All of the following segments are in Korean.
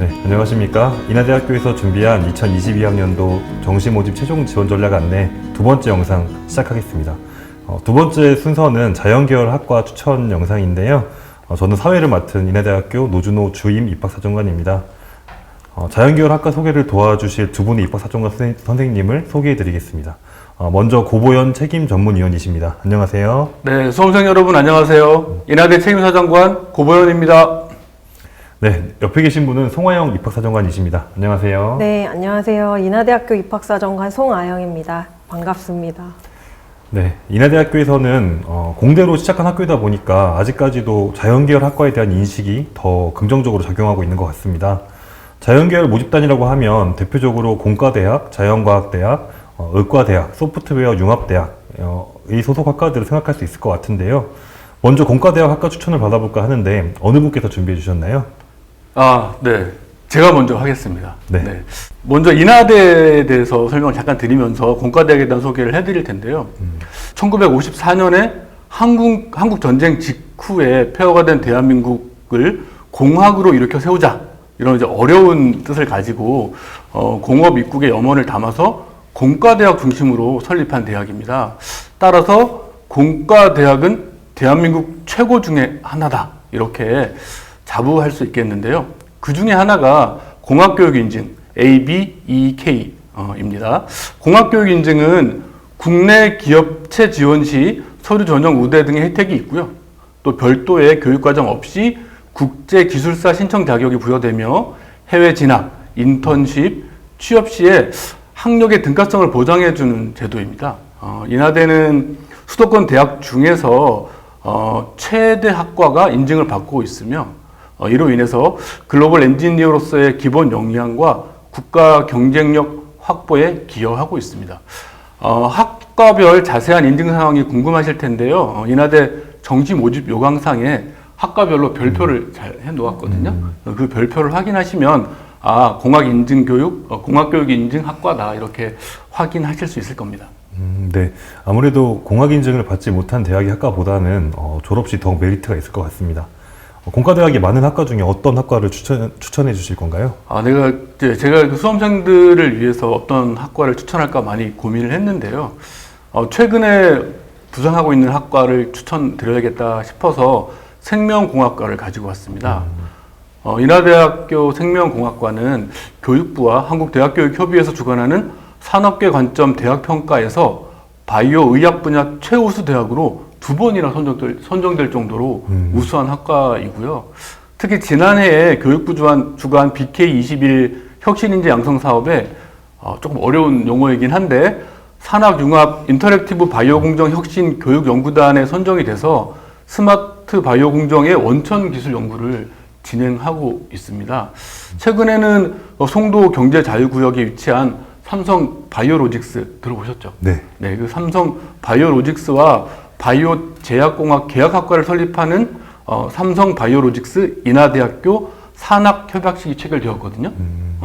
네, 안녕하십니까. 인하대학교에서 준비한 2022학년도 정시모집 최종 지원 전략 안내 두 번째 영상 시작하겠습니다. 두 번째 순서는 자연계열 학과 추천 영상인데요. 저는 사회를 맡은 인하대학교 노준호 주임 입학사정관입니다. 자연계열 학과 소개를 도와주실 두 분의 입학사정관 선생님을 소개해드리겠습니다. 먼저 고보현 책임전문위원이십니다. 안녕하세요. 네, 수험생 여러분 안녕하세요. 인하대 책임사정관 고보현입니다. 네, 옆에 계신 분은 송아영 입학사정관이십니다. 안녕하세요. 네, 안녕하세요. 인하대학교 입학사정관 송아영입니다. 반갑습니다. 네, 인하대학교에서는 공대로 시작한 학교이다 보니까 아직까지도 자연계열 학과에 대한 인식이 더 긍정적으로 작용하고 있는 것 같습니다. 자연계열 모집단이라고 하면 대표적으로 공과대학, 자연과학대학, 의과대학, 소프트웨어 융합대학 이 소속 학과들을 생각할 수 있을 것 같은데요. 먼저 공과대학 학과 추천을 받아볼까 하는데 어느 분께서 준비해 주셨나요? 네. 제가 먼저 하겠습니다. 네. 네. 먼저 인하대에 대해서 설명을 잠깐 드리면서 공과대학에 대한 소개를 해드릴 텐데요. 1954년에 한국 전쟁 직후에 폐허가 된 대한민국을 공학으로 일으켜 세우자 이런 이제 어려운 뜻을 가지고 공업 입국의 염원을 담아서 공과대학 중심으로 설립한 대학입니다. 따라서 공과대학은 대한민국 최고 중에 하나다 이렇게 자부할 수 있겠는데요. 그 중에 하나가 공학교육인증 ABEK입니다. 공학교육인증은 국내 기업체 지원 시 서류 전형 우대 등의 혜택이 있고요. 또 별도의 교육과정 없이 국제기술사 신청 자격이 부여되며 해외 진학, 인턴십, 취업 시에 학력의 등가성을 보장해주는 제도입니다. 인하대는 수도권 대학 중에서 최대 학과가 인증을 받고 있으며 이로 인해서 글로벌 엔지니어로서의 기본 역량과 국가 경쟁력 확보에 기여하고 있습니다. 학과별 자세한 인증 상황이 궁금하실 텐데요. 인하대 정시 모집 요강상에 학과별로 별표를 잘 해놓았거든요. 그 별표를 확인하시면 공학교육 인증 학과다 이렇게 확인하실 수 있을 겁니다. 네, 아무래도 공학인증을 받지 못한 대학의 학과보다는 졸업 시 더 메리트가 있을 것 같습니다. 공과대학이 많은 학과 중에 어떤 학과를 추천해 주실 건가요? 제가 수험생들을 위해서 어떤 학과를 추천할까 많이 고민을 했는데요. 최근에 부상하고 있는 학과를 추천드려야겠다 싶어서 생명공학과를 가지고 왔습니다. 인하대학교 생명공학과는 교육부와 한국대학교육협의회에서 주관하는 산업계 관점 대학평가에서 바이오 의학 분야 최우수 대학으로 2번이나 선정될 정도로 우수한 학과이고요. 특히 지난해에 교육부 주관 BK21 혁신인재 양성 사업에 조금 어려운 용어이긴 한데 산학융합 인터랙티브 바이오 공정 혁신 교육 연구단에 선정이 돼서 스마트 바이오 공정의 원천 기술 연구를 진행하고 있습니다. 최근에는 송도 경제자유구역에 위치한 삼성 바이오로직스 들어보셨죠? 네. 네, 그 삼성 바이오로직스와 바이오 제약공학 계약학과를 설립하는 삼성 바이오로직스 인하대학교 산학 협약식이 체결되었거든요.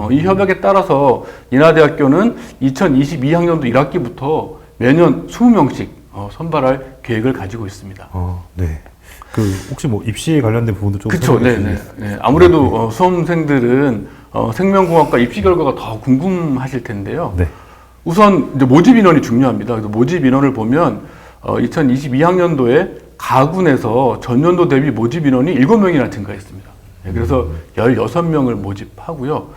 이 협약에 따라서 인하대학교는 2022학년도 1학기부터 매년 20명씩 선발할 계획을 가지고 있습니다. 네. 혹시 입시에 관련된 부분도 좀 그렇죠. 네. 아무래도 수험생들은 생명공학과 입시 결과가 더 궁금하실 텐데요. 네. 우선 이제 모집 인원이 중요합니다. 그래서 모집 인원을 보면 2022학년도에 가군에서 전년도 대비 모집 인원이 7명이나 증가했습니다. 그래서 16명을 모집하고요.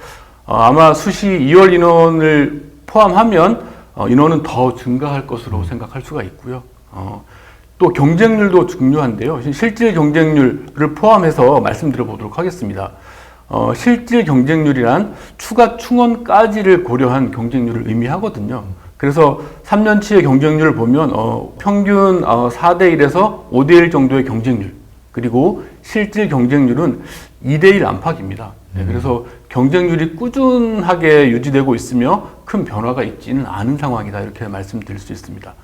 아마 수시 2월 인원을 포함하면 인원은 더 증가할 것으로 생각할 수가 있고요. 또 경쟁률도 중요한데요. 실질 경쟁률을 포함해서 말씀드려 보도록 하겠습니다. 실질 경쟁률이란 추가 충원까지를 고려한 경쟁률을 의미하거든요. 그래서 3년치의 경쟁률을 보면 평균 4대1에서 5대1 정도의 경쟁률, 그리고 실질 경쟁률은 2대1 안팎입니다. 그래서 경쟁률이 꾸준하게 유지되고 있으며 큰 변화가 있지는 않은 상황이다 이렇게 말씀드릴 수 있습니다.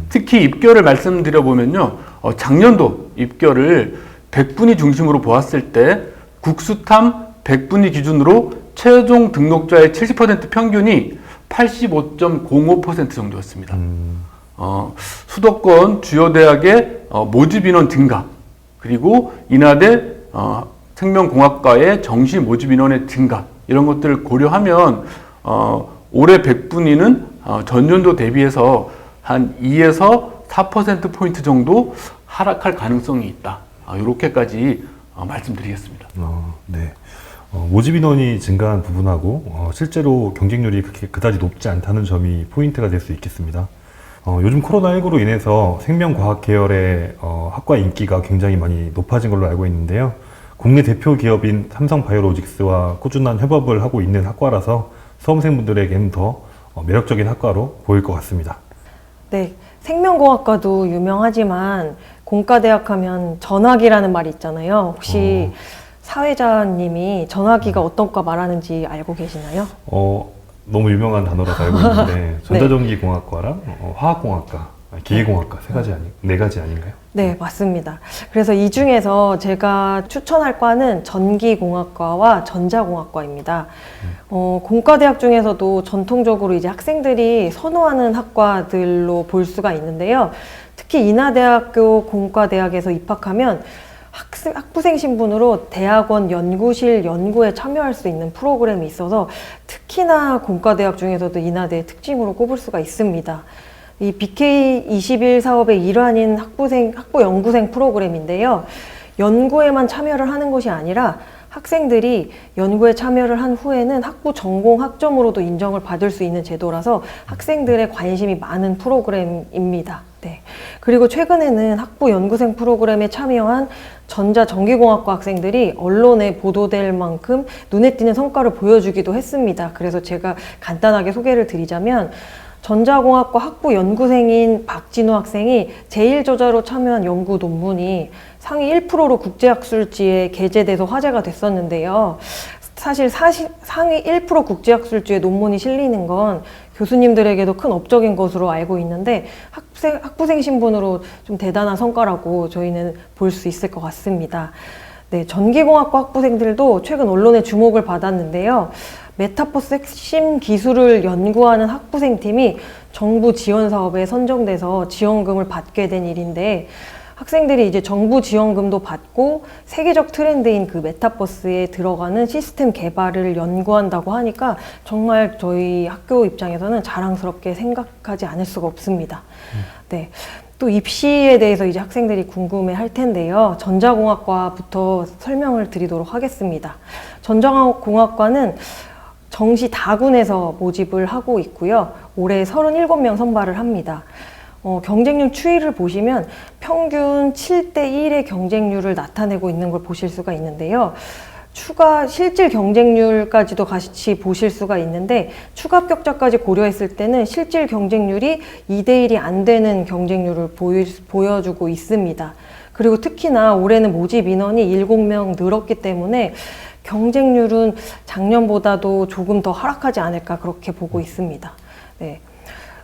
특히 입결을 말씀드려보면요. 작년도 입결을 100분위 중심으로 보았을 때 국수탐 100분위 기준으로 최종 등록자의 70% 평균이 85.05% 정도였습니다. 수도권 주요 대학의 모집 인원 증가, 그리고 인하대 생명공학과의 정시 모집 인원의 증가 이런 것들을 고려하면 올해 100분위는 전년도 대비해서 한 2에서 4%포인트 정도 하락할 가능성이 있다. 이렇게까지 말씀드리겠습니다. 네. 모집 인원이 증가한 부분하고 실제로 경쟁률이 그다지 높지 않다는 점이 포인트가 될 수 있겠습니다. 요즘 코로나19로 인해서 생명과학 계열의 학과 인기가 굉장히 많이 높아진 걸로 알고 있는데요. 국내 대표 기업인 삼성바이오로직스와 꾸준한 협업을 하고 있는 학과라서 수험생분들에게는 더 매력적인 학과로 보일 것 같습니다. 네, 생명공학과도 유명하지만 공과대학 하면 전화기라는 말이 있잖아요. 혹시 사회자님이 전화기가 어떤 과 말하는지 알고 계시나요? 너무 유명한 단어라서 알고 있는데 전자전기공학과랑 화학공학과, 기계공학과 네 가지 아닌가요? 네, 맞습니다. 그래서 이 중에서 제가 추천할 과는 전기공학과와 전자공학과입니다. 공과대학 중에서도 전통적으로 이제 학생들이 선호하는 학과들로 볼 수가 있는데요. 특히 인하대학교 공과대학에서 입학하면 학부생 신분으로 대학원 연구실 연구에 참여할 수 있는 프로그램이 있어서 특히나 공과대학 중에서도 인하대의 특징으로 꼽을 수가 있습니다. 이 BK21 사업의 일환인 학부 연구생 프로그램인데요. 연구에만 참여를 하는 것이 아니라 학생들이 연구에 참여를 한 후에는 학부 전공 학점으로도 인정을 받을 수 있는 제도라서 학생들의 관심이 많은 프로그램입니다. 네. 그리고 최근에는 학부 연구생 프로그램에 참여한 전자전기공학과 학생들이 언론에 보도될 만큼 눈에 띄는 성과를 보여주기도 했습니다. 그래서 제가 간단하게 소개를 드리자면 전자공학과 학부 연구생인 박진우 학생이 제1저자로 참여한 연구 논문이 상위 1%로 국제학술지에 게재돼서 화제가 됐었는데요. 사실 상위 1% 국제학술지에 논문이 실리는 건 교수님들에게도 큰 업적인 것으로 알고 있는데 학부생 신분으로 좀 대단한 성과라고 저희는 볼 수 있을 것 같습니다. 네, 전기공학과 학부생들도 최근 언론의 주목을 받았는데요. 메타버스 핵심 기술을 연구하는 학부생팀이 정부 지원 사업에 선정돼서 지원금을 받게 된 일인데 학생들이 이제 정부 지원금도 받고 세계적 트렌드인 그 메타버스에 들어가는 시스템 개발을 연구한다고 하니까 정말 저희 학교 입장에서는 자랑스럽게 생각하지 않을 수가 없습니다. 네. 또 입시에 대해서 이제 학생들이 궁금해 할 텐데요. 전자공학과부터 설명을 드리도록 하겠습니다. 전자공학과는 정시 다군에서 모집을 하고 있고요. 올해 37명 선발을 합니다. 경쟁률 추이를 보시면 평균 7대1의 경쟁률을 나타내고 있는 걸 보실 수가 있는데요. 추가 실질 경쟁률까지도 같이 보실 수가 있는데 추가 합격자까지 고려했을 때는 실질 경쟁률이 2대1이 안 되는 경쟁률을 보여주고 있습니다. 그리고 특히나 올해는 모집 인원이 7명 늘었기 때문에 경쟁률은 작년보다도 조금 더 하락하지 않을까 그렇게 보고 있습니다. 네.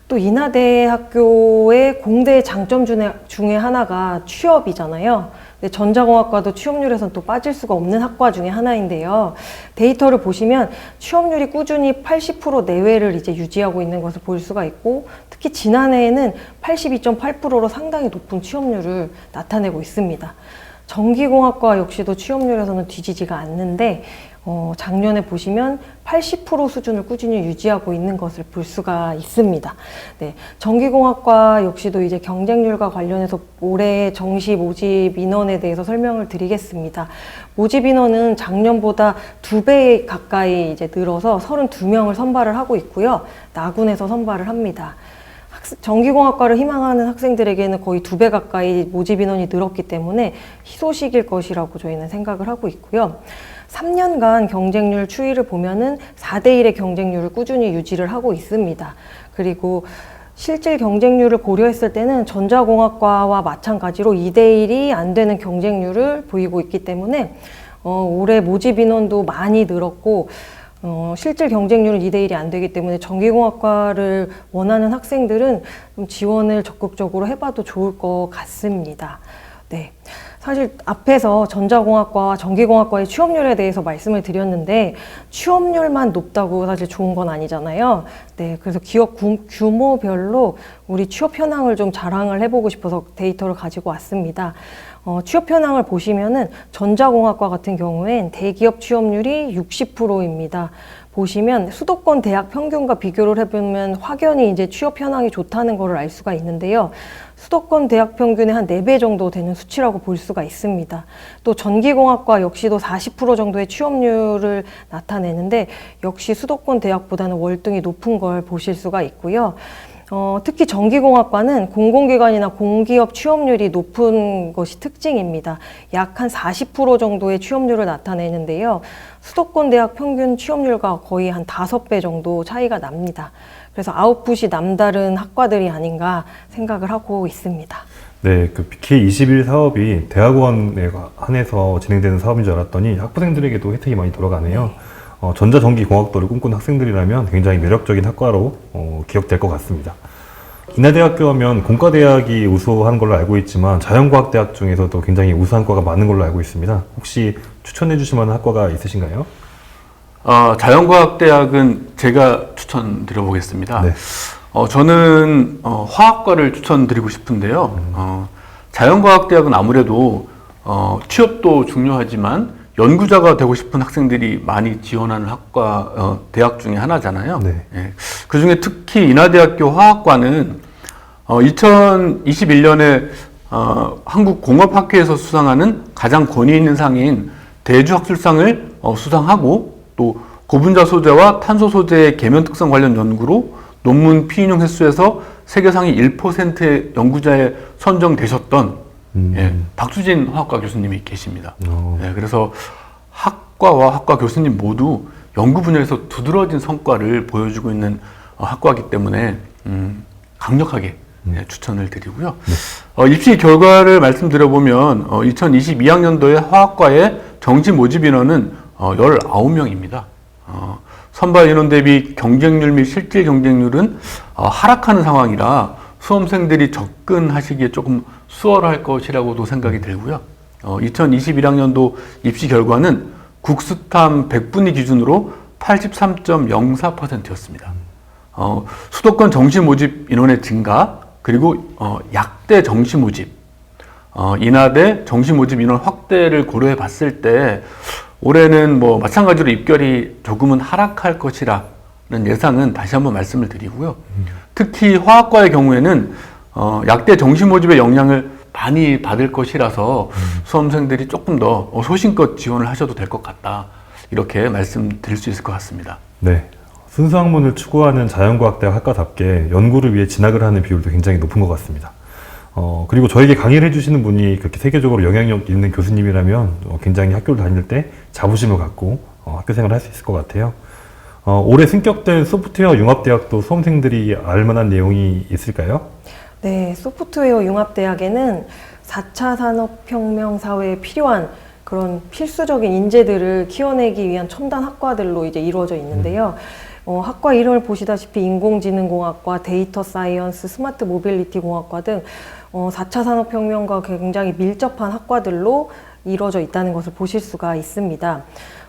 또 인하대학교의 공대의 장점 중에 하나가 취업이잖아요. 근데 전자공학과도 취업률에선 또 빠질 수가 없는 학과 중에 하나인데요. 데이터를 보시면 취업률이 꾸준히 80% 내외를 이제 유지하고 있는 것을 볼 수가 있고 특히 지난해에는 82.8%로 상당히 높은 취업률을 나타내고 있습니다. 전기공학과 역시도 취업률에서는 뒤지지가 않는데 작년에 보시면 80% 수준을 꾸준히 유지하고 있는 것을 볼 수가 있습니다. 네, 전기공학과 역시도 이제 경쟁률과 관련해서 올해 정시 모집 인원에 대해서 설명을 드리겠습니다. 모집 인원은 작년보다 2배 가까이 이제 늘어서 32명을 선발을 하고 있고요. 나군에서 선발을 합니다. 전기공학과를 희망하는 학생들에게는 거의 2배 가까이 모집 인원이 늘었기 때문에 희소식일 것이라고 저희는 생각을 하고 있고요. 3년간 경쟁률 추이를 보면은 4대1의 경쟁률을 꾸준히 유지를 하고 있습니다. 그리고 실질 경쟁률을 고려했을 때는 전자공학과와 마찬가지로 2대1이 안 되는 경쟁률을 보이고 있기 때문에 올해 모집 인원도 많이 늘었고 실질 경쟁률은 2대1이 안 되기 때문에 전기공학과를 원하는 학생들은 좀 지원을 적극적으로 해봐도 좋을 것 같습니다. 네. 사실 앞에서 전자공학과와 전기공학과의 취업률에 대해서 말씀을 드렸는데 취업률만 높다고 사실 좋은 건 아니잖아요. 네, 그래서 기업 규모별로 우리 취업 현황을 좀 자랑을 해보고 싶어서 데이터를 가지고 왔습니다. 취업 현황을 보시면은 전자공학과 같은 경우엔 대기업 취업률이 60%입니다. 보시면 수도권 대학 평균과 비교를 해보면 확연히 이제 취업 현황이 좋다는 것을 알 수가 있는데요. 수도권 대학 평균의 한 4배 정도 되는 수치라고 볼 수가 있습니다. 또 전기공학과 역시도 40% 정도의 취업률을 나타내는데 역시 수도권 대학보다는 월등히 높은 걸 보실 수가 있고요. 특히 전기공학과는 공공기관이나 공기업 취업률이 높은 것이 특징입니다. 약 한 40% 정도의 취업률을 나타내는데요. 수도권 대학 평균 취업률과 거의 한 5배 정도 차이가 납니다. 그래서 아웃풋이 남다른 학과들이 아닌가 생각을 하고 있습니다. 네, 그 BK21 사업이 대학원에 한해서 진행되는 사업인 줄 알았더니 학부생들에게도 혜택이 많이 돌아가네요. 전자전기공학도를 꿈꾸는 학생들이라면 굉장히 매력적인 학과로 기억될 것 같습니다. 인하대학교 하면 공과대학이 우수한 걸로 알고 있지만 자연과학대학 중에서도 굉장히 우수한 과가 많은 걸로 알고 있습니다. 혹시 추천해 주실 만한 학과가 있으신가요? 자연과학대학은 제가 추천드려 보겠습니다. 네. 저는 화학과를 추천드리고 싶은데요. 자연과학대학은 아무래도 취업도 중요하지만 연구자가 되고 싶은 학생들이 많이 지원하는 학과, 대학 중에 하나잖아요. 네. 예. 그 중에 특히 인하대학교 화학과는 2021년에 한국공업학회에서 수상하는 가장 권위 있는 상인 대주학술상을 수상하고 또 고분자 소재와 탄소 소재의 계면 특성 관련 연구로 논문 피인용 횟수에서 세계 상위 1%의 연구자에 선정되셨던 박수진 화학과 교수님이 계십니다. 예, 그래서 학과와 학과 교수님 모두 연구 분야에서 두드러진 성과를 보여주고 있는 학과이기 때문에 강력하게 추천을 드리고요. 입시 결과를 말씀드려보면 2022학년도에 화학과의 정시 모집 인원은 19명입니다. 선발 인원 대비 경쟁률 및 실질 경쟁률은 하락하는 상황이라 수험생들이 접근하시기에 조금 수월할 것이라고도 생각이 들고요. 2021학년도 입시 결과는 국수탐 100분위 기준으로 83.04%였습니다. 수도권 정시 모집 인원의 증가, 그리고 약대 정시 모집, 인하대 정시 모집 인원 확대를 고려해 봤을 때 올해는 뭐 마찬가지로 입결이 조금은 하락할 것이라는 예상은 다시 한번 말씀을 드리고요. 특히 화학과의 경우에는 약대 정시 모집의 영향을 많이 받을 것이라서 수험생들이 조금 더 소신껏 지원을 하셔도 될 것 같다. 이렇게 말씀드릴 수 있을 것 같습니다. 네. 순수학문을 추구하는 자연과학대학 학과답게 연구를 위해 진학을 하는 비율도 굉장히 높은 것 같습니다. 그리고 저에게 강의를 해주시는 분이 그렇게 세계적으로 영향력 있는 교수님이라면 굉장히 학교를 다닐 때 자부심을 갖고 학교 생활을 할 수 있을 것 같아요. 올해 승격된 소프트웨어 융합대학도 수험생들이 알만한 내용이 있을까요? 네, 소프트웨어 융합대학에는 4차 산업혁명 사회에 필요한 그런 필수적인 인재들을 키워내기 위한 첨단 학과들로 이제 이루어져 있는데요. 학과 이름을 보시다시피 인공지능공학과, 데이터 사이언스, 스마트 모빌리티 공학과 등 4차 산업혁명과 굉장히 밀접한 학과들로 이루어져 있다는 것을 보실 수가 있습니다.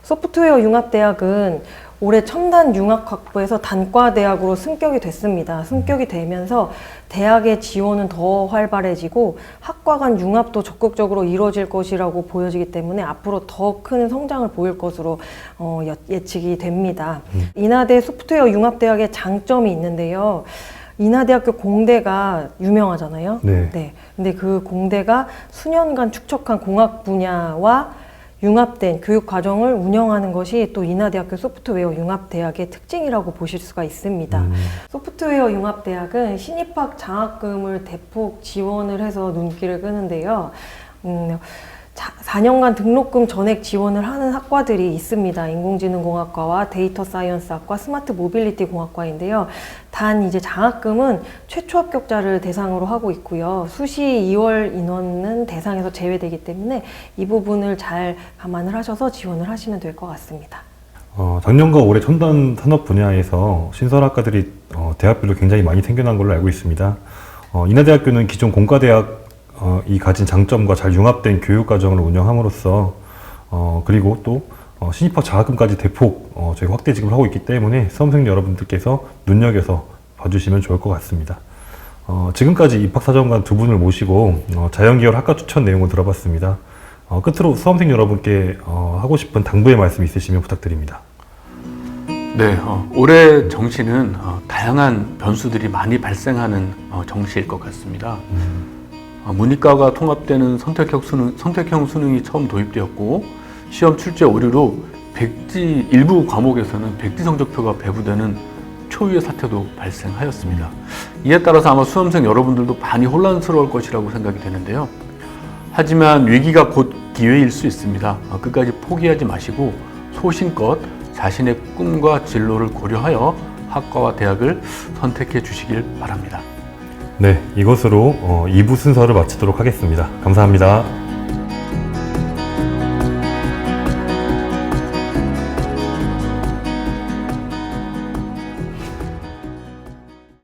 소프트웨어 융합대학은 올해 첨단 융합학부에서 단과대학으로 승격이 됐습니다. 승격이 되면서 대학의 지원은 더 활발해지고 학과 간 융합도 적극적으로 이루어질 것이라고 보여지기 때문에 앞으로 더 큰 성장을 보일 것으로 예측이 됩니다. 인하대 소프트웨어 융합대학의 장점이 있는데요. 인하대학교 공대가 유명하잖아요. 네. 근데 그 공대가 수년간 축적한 공학 분야와 융합된 교육 과정을 운영하는 것이 또 인하대학교 소프트웨어 융합대학의 특징이라고 보실 수가 있습니다. 소프트웨어 융합대학은 신입학 장학금을 대폭 지원을 해서 눈길을 끄는데요. 4년간 등록금 전액 지원을 하는 학과들이 있습니다. 인공지능공학과와 데이터 사이언스학과, 스마트 모빌리티 공학과인데요. 단 이제 장학금은 최초 합격자를 대상으로 하고 있고요. 수시 2월 인원은 대상에서 제외되기 때문에 이 부분을 잘 감안을 하셔서 지원을 하시면 될 것 같습니다. 작년과 올해 첨단 산업 분야에서 신설학과들이 대학별로 굉장히 많이 생겨난 걸로 알고 있습니다. 인하대학교는 기존 공과대학 이 가진 장점과 잘 융합된 교육 과정을 운영함으로써 그리고 또 신입학 장학금까지 대폭 저희가 확대 지급을 하고 있기 때문에 수험생 여러분들께서 눈여겨서 봐주시면 좋을 것 같습니다. 지금까지 입학사정관 두 분을 모시고 자연계열 학과 추천 내용을 들어봤습니다. 끝으로 수험생 여러분께 하고 싶은 당부의 말씀 있으시면 부탁드립니다. 네, 올해 정시는 다양한 변수들이 많이 발생하는 정시일 것 같습니다. 문이과가 통합되는 선택형 수능이 처음 도입되었고 시험 출제 오류로 일부 과목에서는 백지 성적표가 배부되는 초유의 사태도 발생하였습니다. 이에 따라서 아마 수험생 여러분들도 많이 혼란스러울 것이라고 생각이 되는데요. 하지만 위기가 곧 기회일 수 있습니다. 끝까지 포기하지 마시고 소신껏 자신의 꿈과 진로를 고려하여 학과와 대학을 선택해 주시길 바랍니다. 네, 이것으로 2부 순서를 마치도록 하겠습니다. 감사합니다.